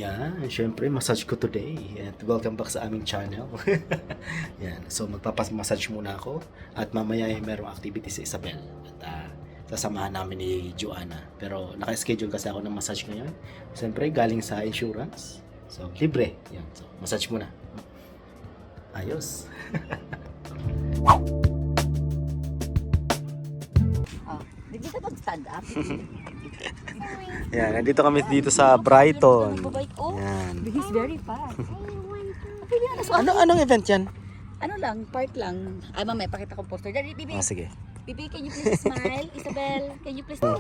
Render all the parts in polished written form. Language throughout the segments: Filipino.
Yan, syempre, massage ko today. And welcome back sa aming channel. Yan, so magpapas-massage muna ako. At mamaya ay merong activity sa Isabel. At sasamahan namin ni Joanna. Pero naka-schedule kasi ako ng massage ngayon. Siyempre, galing sa insurance. So, libre. Yan, so massage muna. Ayos. Hindi ka mag-stand up. Yan, nandito kami dito sa Brighton. Oh, Yan. he's very fast. Anong event yan? Ano lang, park lang. Ay, mamaya, pakita ko poster. Dali, Bibi. Sige. Bibi, can you please smile? Isabel, can you please smile?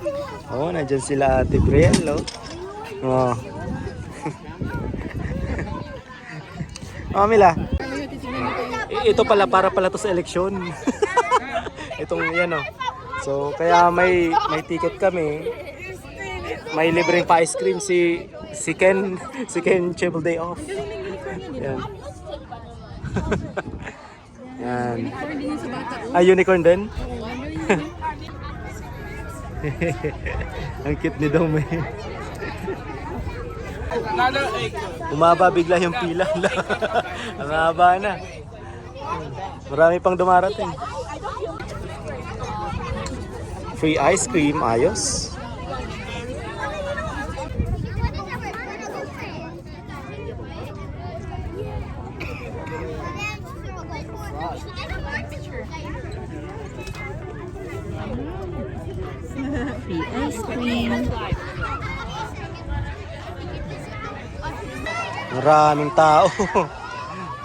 Oh, nandyan sila Ate Brielle, no? Oh. Oh, Mila. Ito pala, para pala to sa eleksyon. Itong yan, oh. So, kaya may ticket kami. May libreng pa ice cream si Ken Chibble Day Off. Yan. Yan. Unicorn din? Ang cute ni Dome. Umaba bigla yung pila. Ang haba na. Marami pang dumarating. Free ice cream, ayos. Free ice cream. Maraming tao.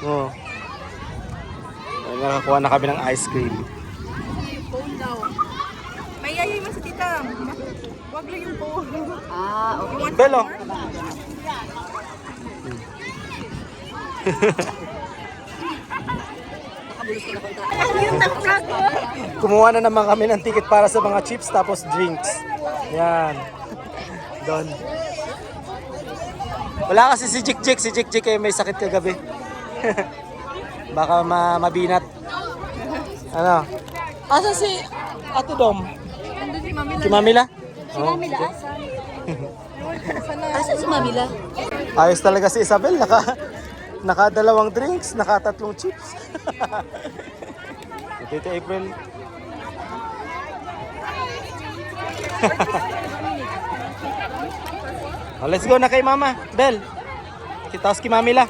Oh. Nakakuha na kami ng ice cream. Phone daw. May yayay mo sa tita. Wag lang yung phone. Ah, okay. Belo. Kumuha na naman kami ng ticket para sa mga chips tapos drinks. Yan. Doon. Wala kasi si Jik Jik eh may sakit kagabi. Baka mabinat. Ano? Asa si Ate Dom? Nandun si Mami Si Mamila? Si Mamila, asa si Mamila? Ayos talaga si Isabel. Naka dalawang drinks, naka tatlong chips. Dito April. Oh, let's go na kay Mama. Bel. Kita kay Mamila.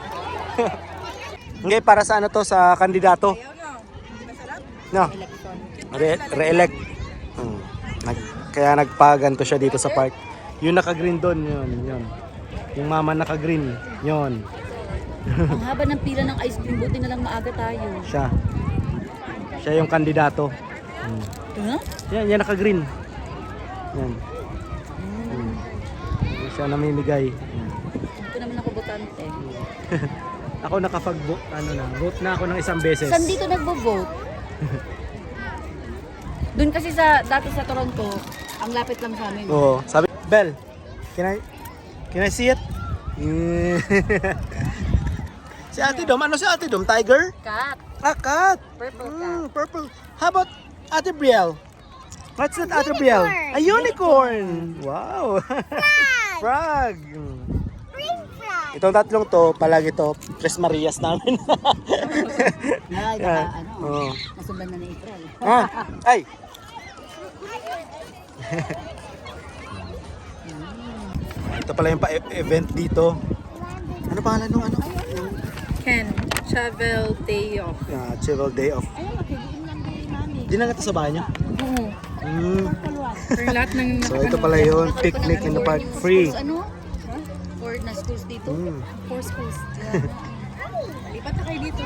Okay, para sa ano to sa kandidato? No. Re-elect. Kaya nagpaganto siya dito sa park. Yung naka-green doon, yun. Yung Mama naka-green, yun. Ang haba ng pila ng ice cream, buti na lang maaga tayo. Siya yung kandidato. Huh? Yan naka-green. Yan. Siya namimigay. Ito naman ako botante. Ako vote na ako ng isang beses. Saan dito nagbo-vote? Doon kasi dati sa Toronto, ang lapit lang sa amin. Oo. Sabi, Bel, can I see it? Si Ate Dom, ano si Ate Dom? Tiger? Cat. Cat. Purple cat. Purple. How about Ate Brielle? What's that, Ate Brielle? A unicorn. Wow. Frog. Itong tatlong to, palagi to, Tres Marias namin. Oo. Nasundan na ni April. Ay! Ito pala yung event dito. Ano pangalan nung ano? Ken, Travel Day Off. Chibble Day Off. Di na nga sa bahay niyo? Oo. For lahat ng So ito pala yun, picnic in the park, free. Ano? Or na schools dito? four schools. Lipat na kayo dito.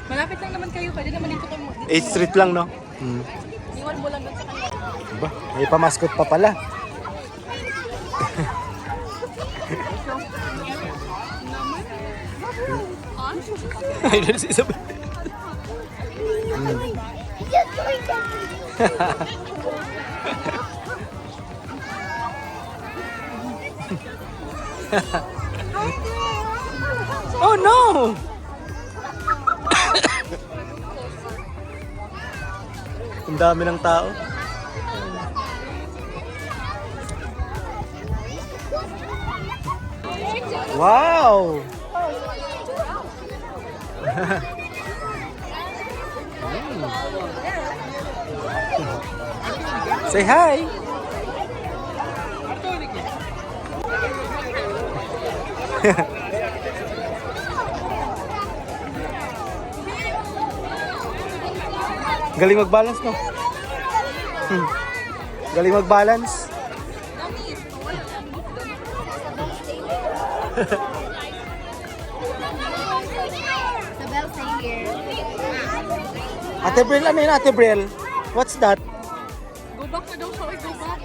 Malapit lang naman kayo. Pwede naman dito kayo. 8th Street lang, no? Iwan mo lang doon sa kanila. Diba? May pamaskot pa pala. Ay, doon si Isabel. Oh no! Ang dami ng tao. Wow! Say hi! Galing mag-balance, no? Galing mag-balance. Isabel, stay here. Ate Brel, ano yun, Ate Brel? What's that? Go back na daw siya. Go back.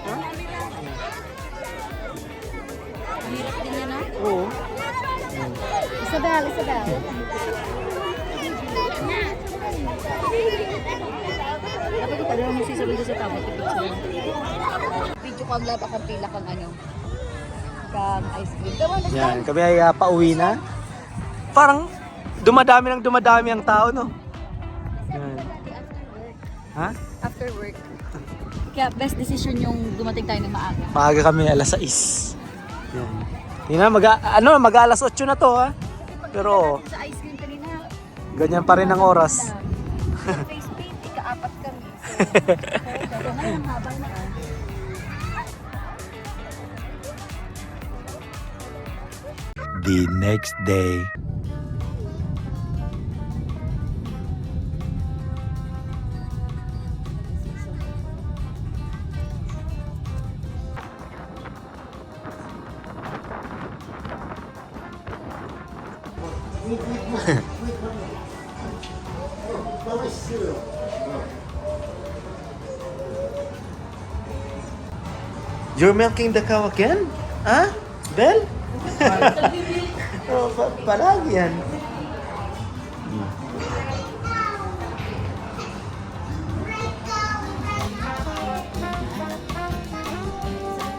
Hirap din yan, ah. Oo. Isabel, Isabel. Dapat ko pala mo si Isabel doon sa tapat. Video ko ang laba kang pila kang ano. Kang ice cream. Tama na Yan, kami ay pauwi na. Parang dumadami ang tao, no? Yan. Ha? after work. Kaya best decision yung dumating tayo ng maaga. Maaga kami, alas 6. Yan. Tingnan, mag alas 8 na to, ha? Pero, Sa ice cream kanina, ganyan pa rin ang oras. sa face paint, ika-apat kami. So ngayon ang haba na. The next day. You're milking the cow again? Huh? Bel? Oh, palagi yan.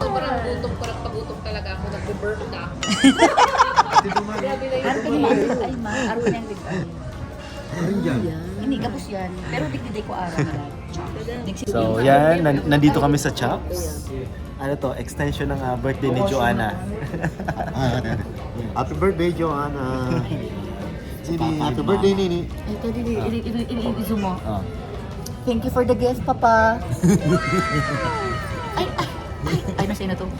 Parang gutom, parang pagutom talaga ako. Nag-burp na ako. Araw ka naman. Ay ma, araw na yung bigay. Hindi, kapos yan. Pero digdiday ko araw na lang. So, yan. Nandito kami sa Chops. Ano to? Extension ng birthday ni Joanna. Happy birthday, Joanna. Happy birthday, Nini. Ito, i-zoom mo. Oh. Thank you for the gift, Papa. Ay, nasa na to.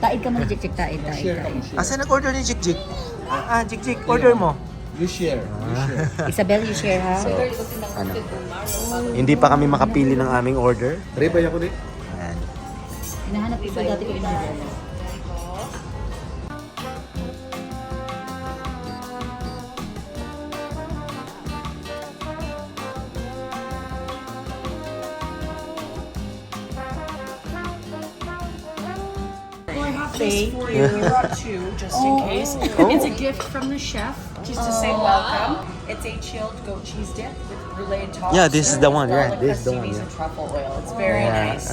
Taid ka muna, Jik-Jik. Taid. Asa nag-order ni Jik-Jik? Jik-Jik, order mo. You share. Isabel, you share, ha? Ano? Hindi pa kami makapili ng aming order. Ribay ako din. Ayan. Hinahanap ko dati ko in-order. This for you. We brought two just in case. It's a gift from the chef, just to say welcome. It's a chilled goat cheese dip with brulee tops. Yeah, this is the one. Yeah, garlic this is the one. crostinis Yeah. and truffle oil. It's very nice.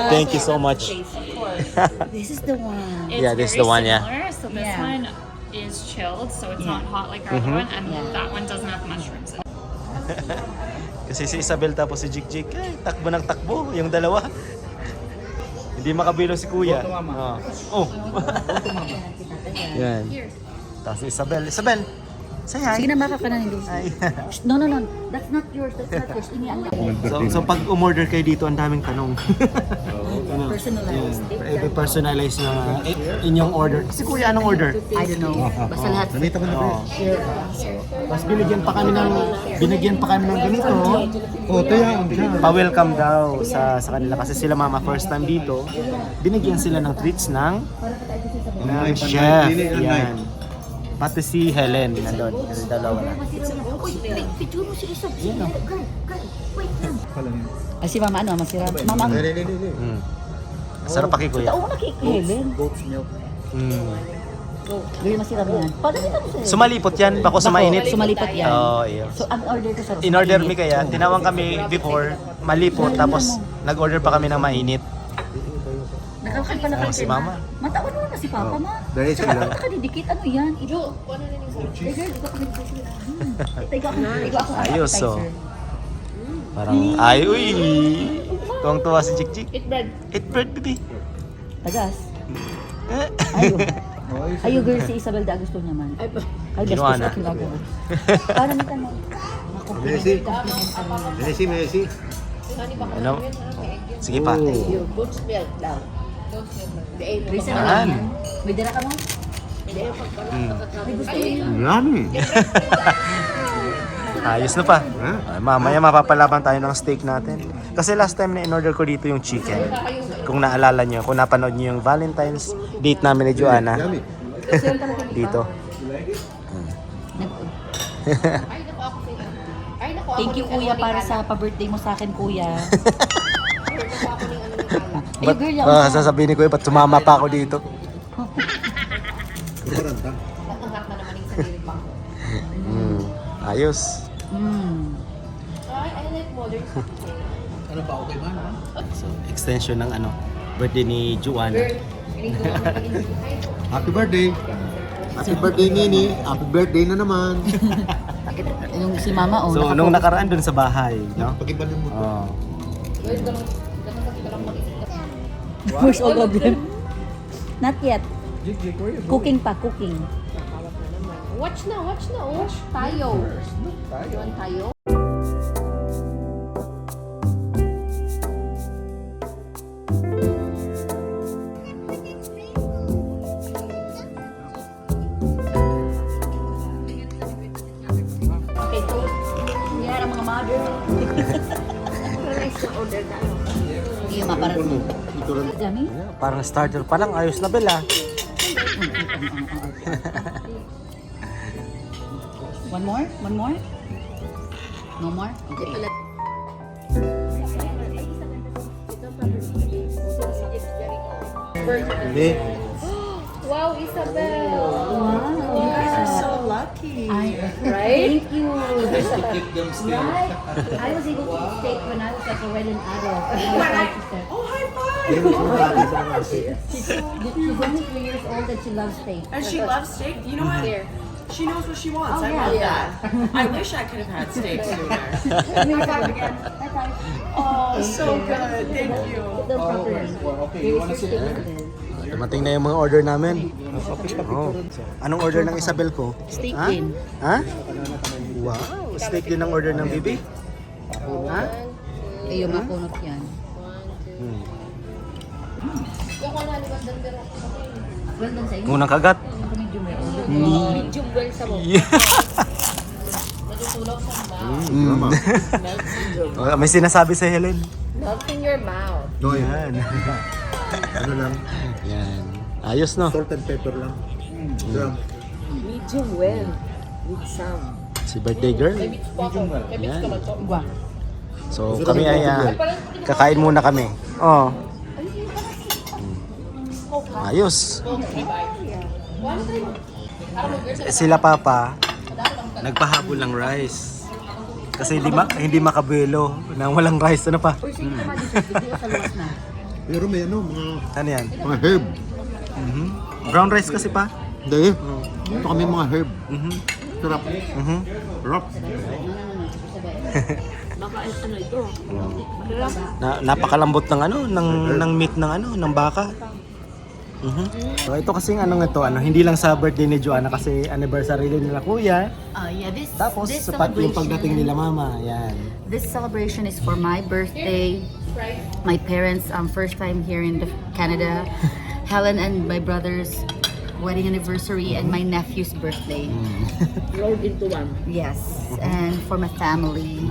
Thank you so much. This is the one. It's Yeah, this is very the one, yeah. similar. So this Yeah. one is chilled, so it's Yeah. not hot like our other one, and that one doesn't have mushrooms in it. Kasi si Isabel tapos si Jik-Jik, takbo ng takbo, yung dalawa. Hindi makabilo si Kuya. Oh. Yan. Tapos si Isabel. Isabel, say hi. Sige na, makakanan hindi. No. That's not yours. Inian lang. So pag umorder kayo dito, ang daming tanong. Personalized. Personalize na inyong order. Si Kuya, anong order? I don't know. Basta lahat. Nanita ko na ba? Tapos binigyan pa kami ng ganito. Oh, tayo. Pa-welcome daw sa kanila kasi sila mama first time dito. Binigyan sila ng treats ng chef. Yan. Pati si Helen nandun. Kasi dalawa na. Picture mo si Isabel. Ay, si Mama ano? Masira. Mama, Sarap pa kay Kuya. tao mo nakikilin. Goat's milk. Hindi masira mo yan. Paano kita mo sa'yo? Sumalipot yan, bako sa mainit. Sumalipot yan. Oo, iya. So, ang order ko sa In-order mi kaya, tinawag kami before, malipot, tapos nag-order pa kami ng mainit. Nakakal pala kayo. Si Mama. Matawan mo na si Papa, ma. Dahil Saka sila. nakadidikit. Ano yan? Ido. Eh, girl, ikaw kami dito sila. Ikaw ako. Ayos, so. Parang, ay, uy! Tuwang-tuwa si Jik-Jik. Eat bread. Eat bread, baby. Tagas. Ayo girl, si Isabel da gusto naman. Ay, gusto Joanna. sa kinagawa. Para nito mo. Messi. Messi. Ano? Sige pa. Risa na Yan. lang yan. May dira ka mo? May gusto yun. Yummy. Ayos na pa. Mamaya mapapalaban tayo ng steak natin. Kasi last time na in-order ko dito yung chicken. Kung naalala nyo, kung napanood nyo yung Valentine's date namin ni Joanna. Yummy. Dito. Thank you kuya para sa pa-birthday mo sa akin kuya. Ay girl, yan. Sasabihin ni Kuya, ba't sumama pa ako dito? Ayos. Ano pa, okay ba? So, extension ng birthday ni Joanna. Happy birthday. Happy birthday, Nini. Happy birthday na naman. Yung si mama oh. So, nung nakaraan dun sa bahay, no? Pag-ibanan mo to. Oh. First all problem. Not yet. Cooking pa, cooking. Watch na, oh. Tayo. Yun, tayo. Okay, so, yan ang mga mother. Iyo, maparat mo. Ito rin. Dami? Parang starter pa lang, ayos na Bella. One more? One more? No more? Okay. Hindi. Wow, Isabel. Wow. You guys are so lucky. Right? Thank you. Right? I was able to eat steak when I was like already an adult. Oh, high five! She's only 3 years old and she loves steak. And she loves steak. You know what? She knows what she wants. Oh, I yeah. love that. I wish I could have had steak sooner. High five again. High five. Oh, so good. Thank you. The proper. Okay, you wanna sit there? Dumating na yung mga order namin. Oh. Anong order ng Isabel ko? Steak Ha? din. Ha? Wow, steak din ang order ng Bibi. Ha? Iyo, mapunot yan. Well done sa inyo. Unang kagat. Medium well. Medium well sa mo. Oh, may sinasabi sa Helen. Melt in your mouth. No, Yan. ano lang, Yan. Ayos, no? salt and pepper lang. Gram. Medium well. With some. Si birthday girl. Yan. Gwa. So, kami ay kakain muna kami. Oh. Ayos. Sila papa nagpahabol ng rice. Kasi hindi makabuelo nang walang rice. Ano pa? Pero may mga Ano yan? herb. Brown rice kasi pa. Hindi. Ito kami mga herb. Sarap. Mhm. Sarap. Napakalambot ng ng meat ng baka. So ito kasing hindi lang sa birthday ni Joanna kasi anniversary din nila kuya. Yeah, this Tapos this sapat yung celebration- pagdating nila mama. Yan. This celebration is for my birthday, my parents' first time here in Canada, Helen and my brother's wedding anniversary, and my nephew's birthday. Rolled into one. Yes, and for my family.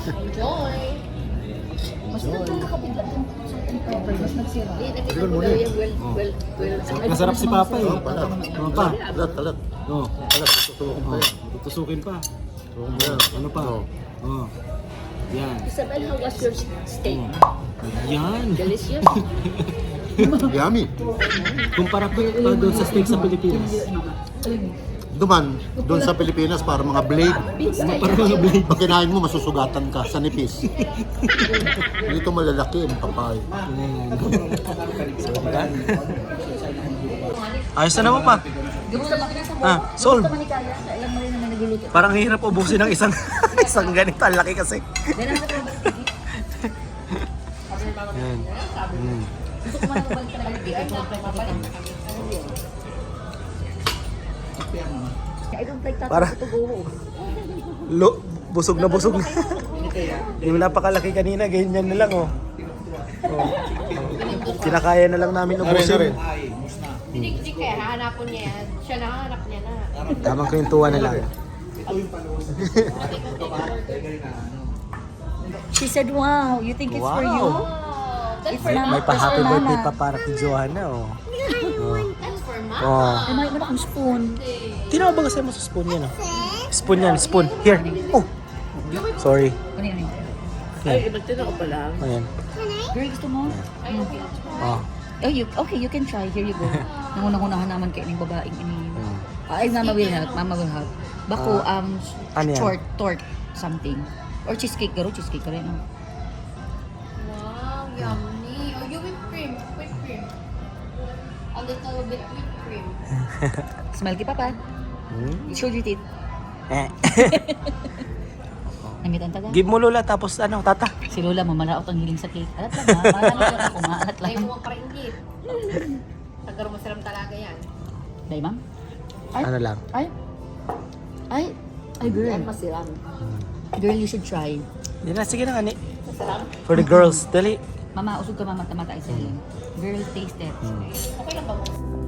Enjoy. Mas nakakabigla yung salt and pepper. Mas nagsira. Masarap si Papa eh. Papa. Talat. Oh. Tutukin pa yan. Tutusukin pa. Ano pa? Oh. Yan. Isabel, how was your steak? Yan. Delicious. Yummy. Kumpara pa doon sa steak sa Pilipinas. Doon sa Pilipinas, para mga blade. Parang mga blade. Pag kinain mo, masusugatan ka sa nipis. Dito malalaki ang papay. Ayos na naman pa. Sol. Manikaya, alam mo rin naman nagluluto. Parang hirap ubusin ng isang ganito. Ang laki kasi. Ganun sa Yan. Gusto ko man bumalik ka na dito. I don't like that. Para- to go. Busog na busog na. Yung napakalaki kanina, ganyan na lang oh. Kinakaya na lang namin ubusin. Hindi kaya hahanapon niya yan. Siya nahanap niya na. Tamang kwentuhan na lang. She said, wow, you think it's for you? It's not. May pa-happy birthday pa para kay Joanna oh. That's for mom. Oh. Ay, may akong spoon. Tinawag ba kasi mo sa spoon yan oh? Spoon yan, spoon. Here. Oh. Sorry. Ano yun? Ay, magtino ko pala. Ayan. Girl, gusto mo? Oh. Oh, okay, you can try. Here you go. Nangunang-unahan naman kayo ng babaeng ini. Ay, mama will help. Mama will help. Bako, ano yan? tort, something. Or cheesecake, garo, cheesecake ka rin. Oh. Wow, yummy. Oh, you whipped cream. Whipped cream. A little bit whipped cream. Smell ki papa. You showed your teeth. Eh. Namitan taga. Give mo Lola tapos ano, tata. Si Lola, mamalaot ang hiling sa cake. Alat lang ha. Parang ako, maalat Ay, lang. mo pa rin git. Tagar masarap talaga yan. Day, ma'am? Ay, Ano lang. ay, girl. Masiram. Girl, you should try. Yan na, sige na nga ni. For the girls, dali. Mama, usog ka mama, tamata isa yan. Girl, taste it. Okay lang ba mo?